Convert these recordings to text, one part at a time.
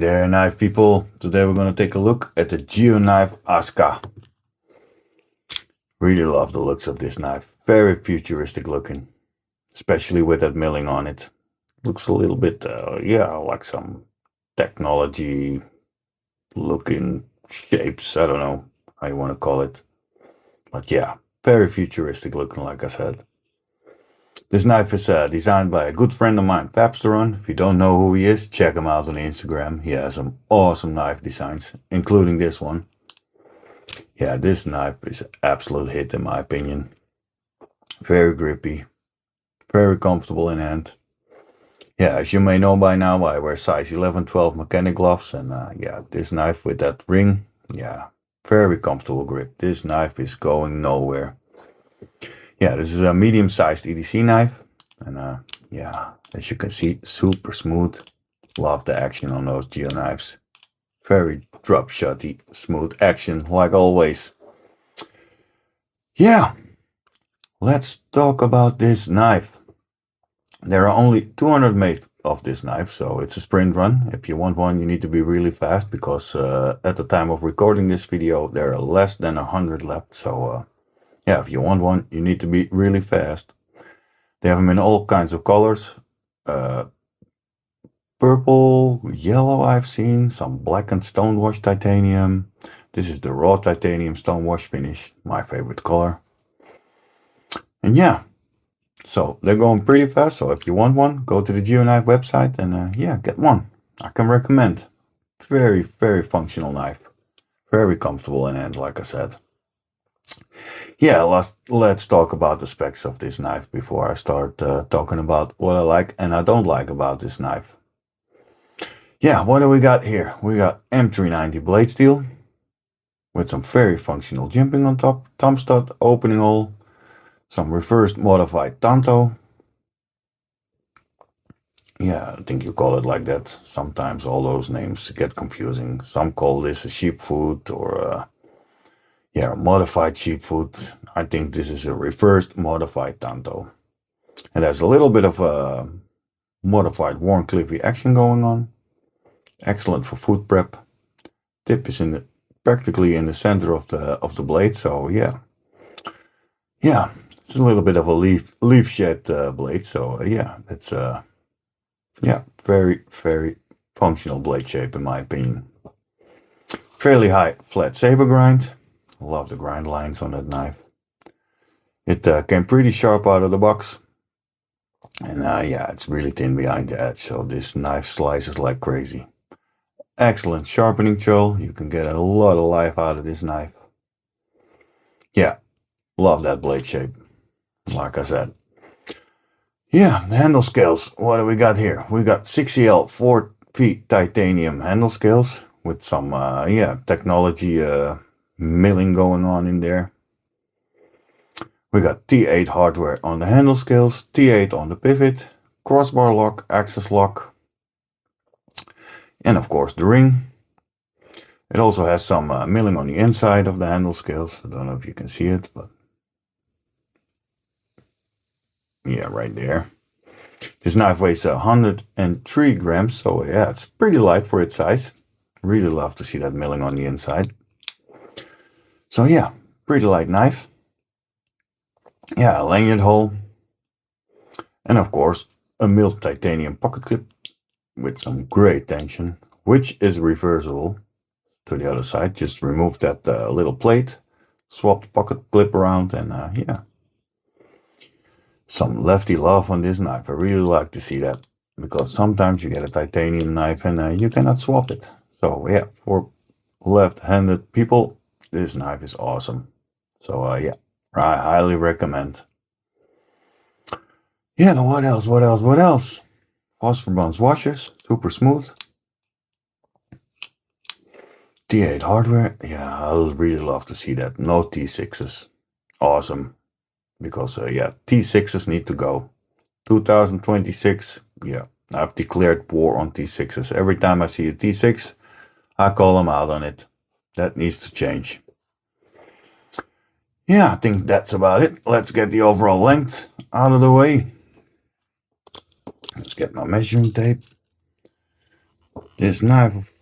there, knife people. Today we're going to take a look at the Geoknife Aska. Really love the looks of this knife. Very futuristic looking, especially with that milling on it. Looks a little bit, like some technology looking shapes. I don't know how you want to call it. But yeah, very futuristic looking, like I said. This knife is designed by a good friend of mine, Papsteron. If you don't know who he is, check him out on Instagram. He has some awesome knife designs, including this one. Yeah, this knife is an absolute hit in my opinion. Very grippy, very comfortable in hand. Yeah, as you may know by now, I wear size 11, 12 mechanic gloves. And yeah, this knife with that ring, yeah, very comfortable grip. This knife is going nowhere. Yeah, this is a medium-sized EDC knife, and yeah, as you can see, super smooth. Love the action on those Geoknives. Very drop-shotty, smooth action, like always. Yeah, let's talk about this knife. There are only 200 made of this knife, so it's a sprint run. If you want one, you need to be really fast, because at the time of recording this video, there are less than 100 left, so yeah, if you want one, you need to be really fast. They have them in all kinds of colors. Purple, yellow I've seen, some blackened stonewash titanium. This is the raw titanium stonewash finish, my favorite color. And yeah, so they're going pretty fast. So if you want one, go to the Geoknife website and yeah, get one. I can recommend. Very, very functional knife. Very comfortable in hand, like I said. Yeah, let's talk about the specs of this knife before I start talking about what I like and I don't like about this knife. Yeah, what do we got here? We got M390 blade steel with some very functional jimping on top, thumb stud, opening hole, some reversed modified tanto. Yeah, I think you call it like that. Sometimes all those names get confusing. Some call this a sheepfoot or yeah, modified sheepfoot. I think this is a reversed modified tanto. It has a little bit of a modified worn cliffy action going on. Excellent for foot prep. Tip is practically in the center of the blade, so yeah. Yeah, it's a little bit of a leaf shed blade, so yeah, it's yeah, very, very functional blade shape in my opinion. Fairly high flat saber grind. Love the grind lines on that knife. It came pretty sharp out of the box. And yeah, it's really thin behind the edge, so this knife slices like crazy. Excellent sharpening choil. You can get a lot of life out of this knife. Yeah, love that blade shape, like I said. Yeah, the handle scales. What do we got here? We got 6EL 4 feet titanium handle scales with some, yeah, technology milling going on in there. We got T8 hardware on the handle scales, T8 on the pivot, crossbar lock, axis lock, and of course the ring. It also has some milling on the inside of the handle scales. I don't know if you can see it, but yeah, right there. This knife weighs 103 grams, so yeah, it's pretty light for its size. Really love to see that milling on the inside. So yeah, pretty light knife. Yeah, a lanyard hole. And of course, a milled titanium pocket clip with some great tension, which is reversible to the other side. Just remove that little plate, swap the pocket clip around, and yeah. Some lefty love on this knife. I really like to see that, because sometimes you get a titanium knife and you cannot swap it. So yeah, for left-handed people, this knife is awesome. So yeah, I highly recommend. Yeah, what else? Phosphor bronze washers, super smooth. T8 hardware, yeah, I really love to see that. No T6s, awesome. Because yeah, T6s need to go. 2026, yeah, I've declared war on T6s. Every time I see a T6, I call them out on it. That needs to change. Yeah, I think that's about it. Let's get the overall length out of the way. Let's get my measuring tape. This knife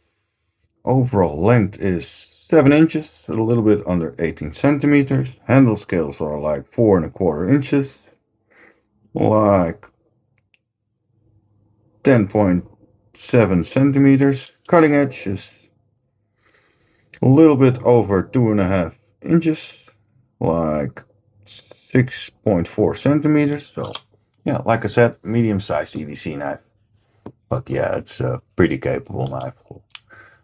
Overall length is 7 inches, a little bit under 18 centimeters. Handle scales are like 4¼ inches, like 10.7 centimeters. Cutting edge is a little bit over 2½ inches, like 6.4 centimeters. So, yeah, like I said, medium-sized EDC knife. But yeah, it's a pretty capable knife.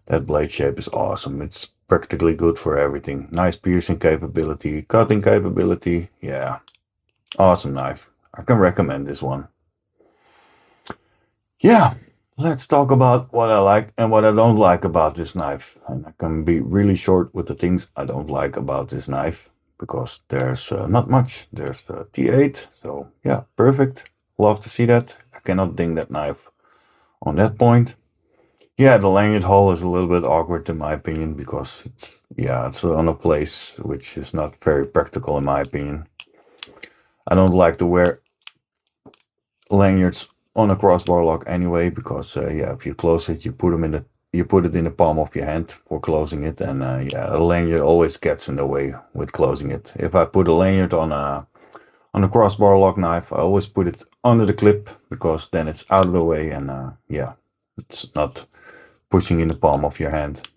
That blade shape is awesome. It's practically good for everything. Nice piercing capability, cutting capability. Yeah, awesome knife. I can recommend this one. Yeah, let's talk about what I like and what I don't like about this knife. And I can be really short with the things I don't like about this knife, because there's not much. There's T8, so yeah, perfect. Love to see that. I cannot ding that knife on that point. Yeah, the lanyard hole is a little bit awkward in my opinion, because it's on a place which is not very practical in my opinion. I don't like to wear lanyards on a crossbar lock anyway, because yeah, if you close it, you put it in the palm of your hand for closing it, and yeah, a lanyard always gets in the way with closing it. If I put a lanyard on a crossbar lock knife, I always put it under the clip, because then it's out of the way, and yeah, it's not pushing in the palm of your hand.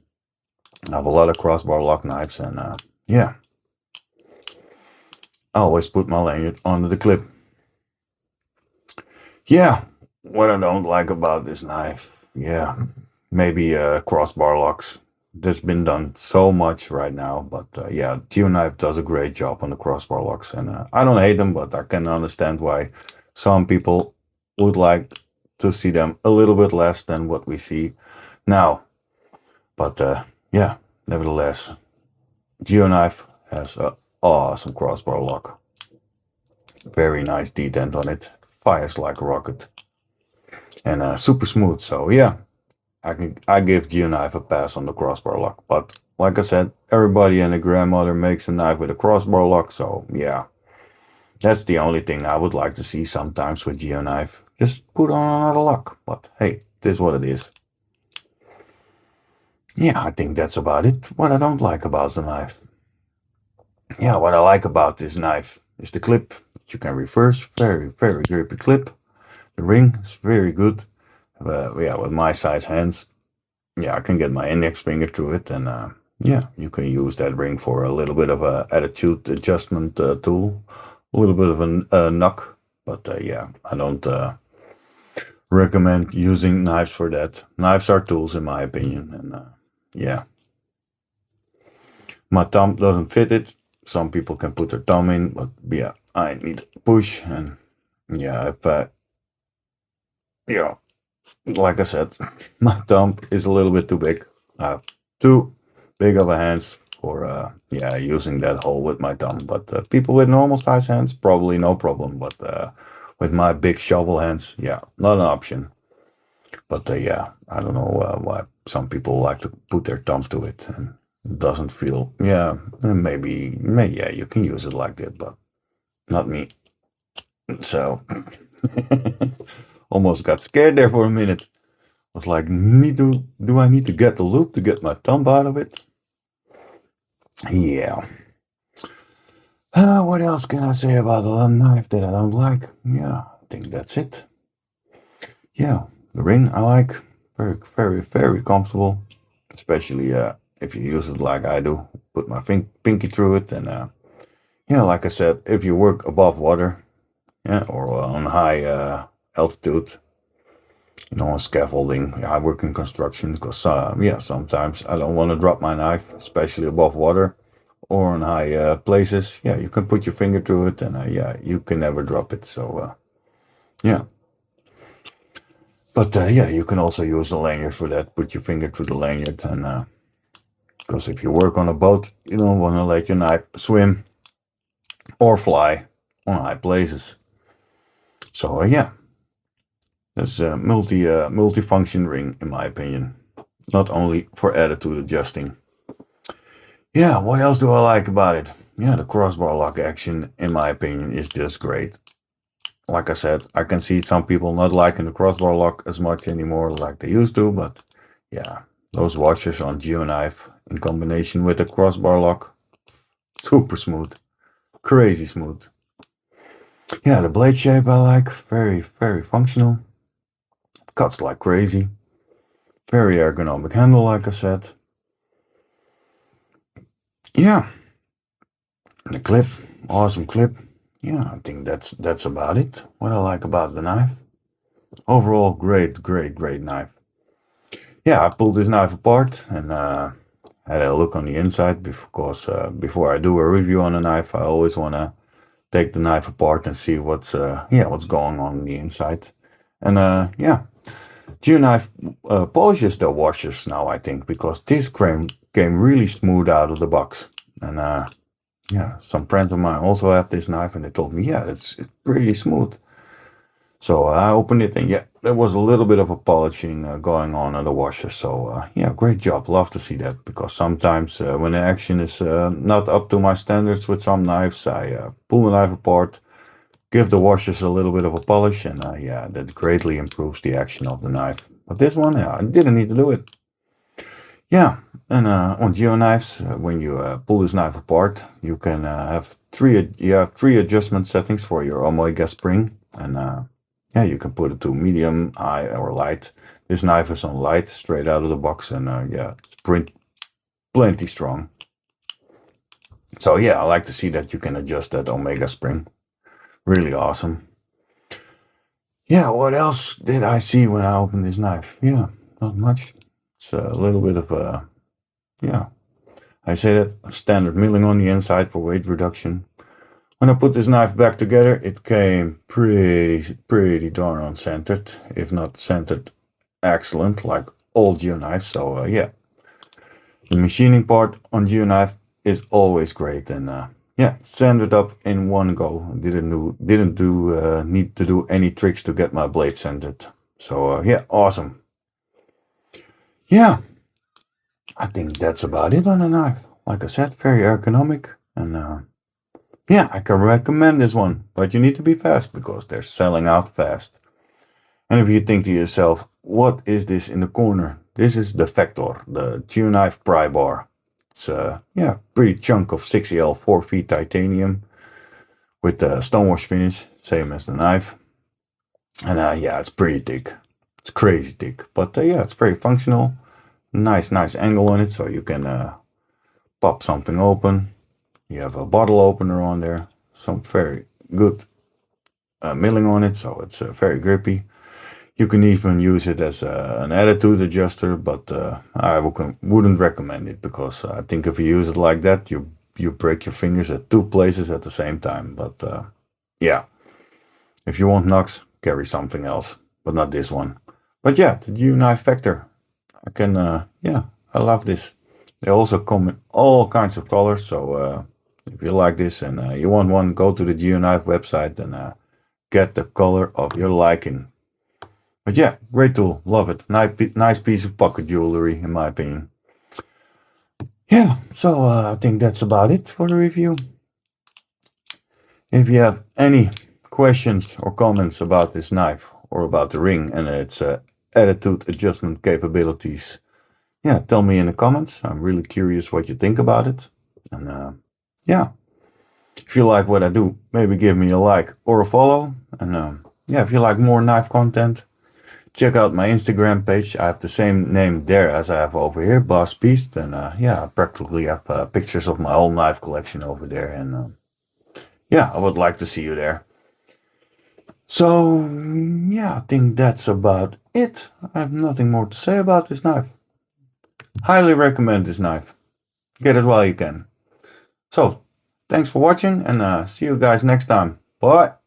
I have a lot of crossbar lock knives, and yeah, I always put my lanyard under the clip. Yeah, what I don't like about this knife, yeah, maybe crossbar locks. There's been done so much right now, but yeah, Geoknife does a great job on the crossbar locks, and I don't hate them, but I can understand why some people would like to see them a little bit less than what we see now. But yeah, nevertheless, Geoknife has an awesome crossbar lock. Very nice detent on it. Fires like a rocket. And super smooth. So yeah, I give Geoknife a pass on the crossbar lock. But like I said, everybody and their grandmother makes a knife with a crossbar lock. So yeah, that's the only thing I would like to see sometimes with Geoknife. Just put on another lock. But hey, it is what it is. Yeah, I think that's about it. What I don't like about the knife. Yeah, what I like about this knife is the clip. You can reverse. Very, very grippy clip. The ring is very good. Yeah, with my size hands, yeah, I can get my index finger through it, and yeah, you can use that ring for a little bit of a attitude adjustment tool, a little bit of a knock. But yeah, I don't recommend using knives for that. Knives are tools, in my opinion, and yeah, my thumb doesn't fit it. Some people can put their thumb in, but yeah, I need to push, and yeah, if yeah, like I said, my thumb is a little bit too big. I have too big of a hands for yeah, using that hole with my thumb. But people with normal size hands, probably no problem. But with my big shovel hands, yeah, not an option. But yeah, I don't know why some people like to put their thumb to it, and it doesn't feel. Yeah, maybe yeah, you can use it like that, but not me. So almost got scared there for a minute. Was like, do I need to get the loop to get my thumb out of it? Yeah. What else can I say about a knife that I don't like? Yeah, I think that's it. Yeah, the ring I like. Very, very, very comfortable. Especially if you use it like I do. Put my pinky through it, and you know, like I said, if you work above water, yeah, or on high altitude, you know, on scaffolding. Yeah, I work in construction, because yeah, sometimes I don't want to drop my knife, especially above water or in high places. Yeah, you can put your finger through it, and yeah, you can never drop it. So yeah, but yeah, you can also use the lanyard for that. Put your finger through the lanyard, and because if you work on a boat, you don't want to let your knife swim or fly on high places. So yeah, that's a multi-function ring, in my opinion. Not only for attitude adjusting. Yeah, what else do I like about it? Yeah, the crossbar lock action, in my opinion, is just great. Like I said, I can see some people not liking the crossbar lock as much anymore like they used to, but yeah, Those washers on Geoknife in combination with the crossbar lock, super smooth, crazy smooth. Yeah, the blade shape I like, very, very functional. Cuts like crazy. Very ergonomic handle, like I said. Yeah, the clip, awesome clip. Yeah, I think that's about it. What I like about the knife. Overall, great, great, great knife. Yeah, I pulled this knife apart and had a look on the inside because before I do a review on a knife, I always want to take the knife apart and see what's going on the inside. And yeah, Geoknife polishes their washers now, I think, because this came really smooth out of the box. And yeah, some friends of mine also have this knife and they told me, yeah, it's pretty smooth. So I opened it and yeah, there was a little bit of a polishing going on the washer. So yeah, great job. Love to see that because sometimes when the action is not up to my standards with some knives, I pull the knife apart, give the washers a little bit of a polish, and yeah, that greatly improves the action of the knife. But this one, yeah, I didn't need to do it. Yeah, and on Geoknives, when you pull this knife apart, you can have three adjustment settings for your omega spring, and yeah, you can put it to medium, high, or light. This knife is on light, straight out of the box, and yeah, it's plenty strong. So yeah, I like to see that you can adjust that omega spring. Really awesome. Yeah, what else did I see when I opened this knife? Yeah, not much. It's a little bit of a, yeah, I say that standard milling on the inside for weight reduction. When I put this knife back together, it came pretty darn on centered, if not centered excellent, like all Geoknives. So yeah, the machining part on Geoknife is always great, and yeah, sanded up in one go. Didn't do need to do any tricks to get my blade centered. So yeah, awesome. Yeah, I think that's about it on the knife. Like I said, very ergonomic, and yeah, I can recommend this one. But you need to be fast because they're selling out fast. And if you think to yourself, what is this in the corner? This is the Vector, the Geoknife prybar. It's a yeah, pretty chunk of 6L 4 feet titanium with the stonewash finish, same as the knife. And yeah, it's pretty thick. It's crazy thick. But yeah, it's very functional. Nice angle on it, so you can pop something open. You have a bottle opener on there. Some very good milling on it, so it's very grippy. You can even use it as an attitude adjuster, but I wouldn't recommend it because I think if you use it like that, you break your fingers at two places at the same time. But yeah, if you want knocks, carry something else, but not this one. But yeah, the Geoknife Vector, I can, yeah, I love this. They also come in all kinds of colors, so if you like this and you want one, go to the Geoknife website and get the color of your liking. But yeah, great tool, love it. Nice piece of pocket jewelry, in my opinion. Yeah, so I think that's about it for the review. If you have any questions or comments about this knife or about the ring and its attitude adjustment capabilities, yeah, tell me in the comments. I'm really curious what you think about it. And yeah, if you like what I do, maybe give me a like or a follow. And yeah, if you like more knife content, check out my Instagram page. I have the same name there as I have over here, Boss Beast. And yeah, I practically have pictures of my whole knife collection over there. And yeah, I would like to see you there. So yeah, I think that's about it. I have nothing more to say about this knife. Highly recommend this knife. Get it while you can. So, thanks for watching and see you guys next time. Bye.